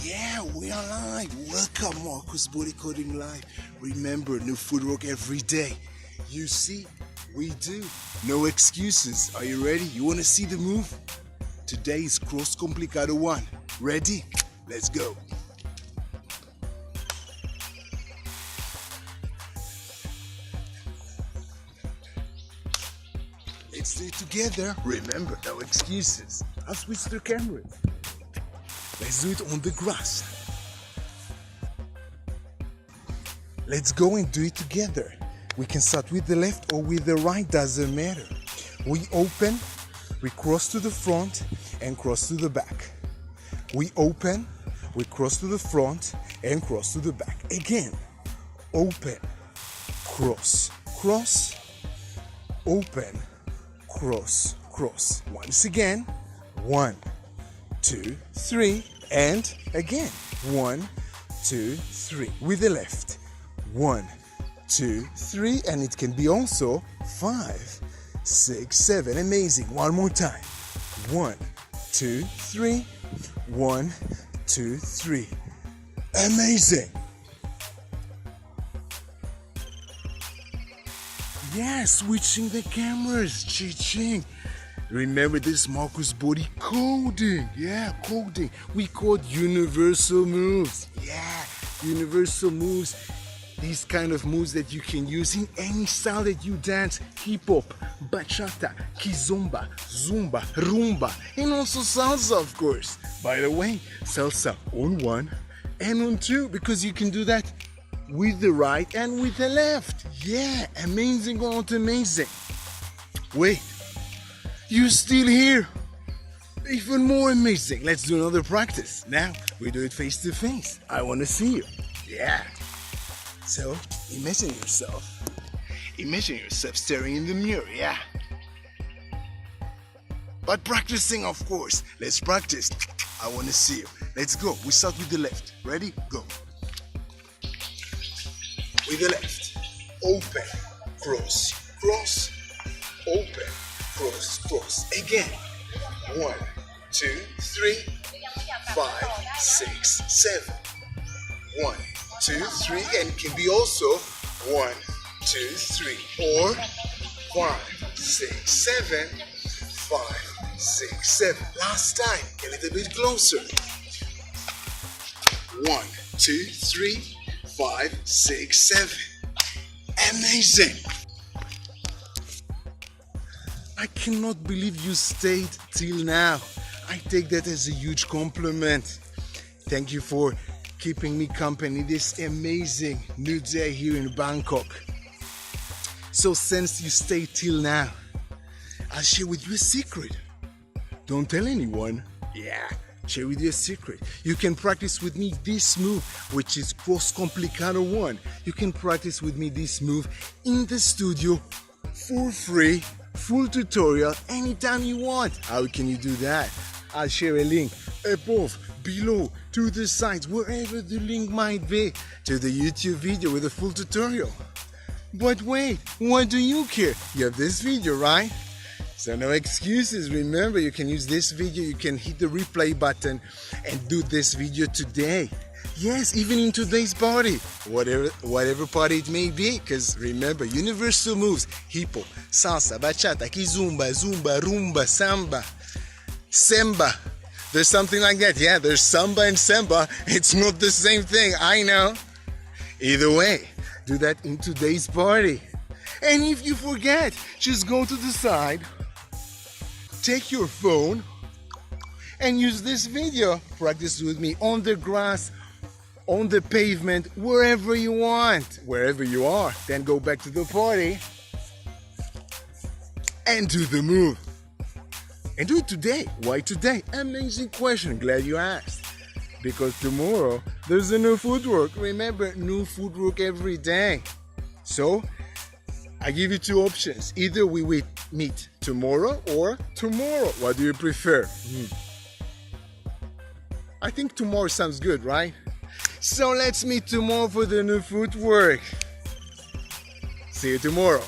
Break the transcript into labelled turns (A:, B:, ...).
A: Yeah, we are live. Welcome, Marcus Bodycoding Live. Remember, new footwork every day. You see, we do. No excuses. Are you ready? You want to see the move? Today is Cross Complicado 1. Ready? Let's go. Let's do it together. Remember, no excuses. I'll switch the camera. Let's do it on the grass. Let's go and do it together. We can start with the left or with the right, doesn't matter. We open, we cross to the front and cross to the back. We open, we cross to the front and cross to the back. Again, open, cross, cross, open, cross, cross. Once again, 1, 2, 3, and again 1, 2, 3 with the left. 1, 2, 3, and it can be also 5, 6, 7. Amazing. One more time. 1, 2, 3. 1, 2, 3. Amazing. Yeah, switching the cameras. Ching. Remember this Marcus body coding. Yeah, coding. We code universal moves. Yeah, universal moves. These kind of moves that you can use in any style that you dance. Hip hop, Bachata, Kizomba, Zumba, Rumba, and also Salsa, of course. By the way, Salsa on 1 and on 2, because you can do that with the right and with the left. Yeah, amazing, not amazing. Wait. You're still here. Even more amazing. Let's do another practice. Now, we do it face to face. I want to see you. Yeah. So, imagine yourself staring in the mirror, yeah. But practicing, of course. Let's practice. I want to see you. Let's go. We start with the left. Ready? Go. With the left. Open. Cross. Cross. Open. Cross, cross. Again. 1, 2, 3, 5, 6, 7. 1, 2, 3, and it can be also 1, 2, 3, or 5, 6, 7, 5, 6, 7. Last time, a little bit closer. 1, 2, 3, 5, 6, 7. Amazing. I cannot believe you stayed till now. I take that as a huge compliment. Thank you for keeping me company this amazing new day here in Bangkok. So since you stayed till now, I'll share with you a secret. Don't tell anyone. Yeah, share with you a secret. You can practice with me this move, which is Cross Complicado 1. You can practice with me this move in the studio for free. Full tutorial anytime you want. How can you do that? I'll share a link above, below, to the sides, wherever the link might be, to the YouTube video with a full tutorial. But wait, what do you care? You have this video, right? So no excuses. Remember, you can use this video, you can hit the replay button and do this video today. Yes, even in today's party, whatever party it may be, because remember, universal moves, hip hop, salsa, bachata, kizomba, zumba, rumba, samba, semba. There's something like that. Yeah, there's samba and semba. It's not the same thing, I know. Either way, do that in today's party. And if you forget, just go to the side, take your phone, and use this video. Practice with me on the grass, on the pavement, wherever you want, wherever you are. Then go back to the party and do the move. And do it today. Why today? Amazing question. Glad you asked. Because tomorrow there's a new footwork. Remember, new footwork every day. So I give you 2 options. Either we will meet tomorrow or tomorrow. What do you prefer? I think tomorrow sounds good, right? So let's meet tomorrow for the new footwork. See you tomorrow.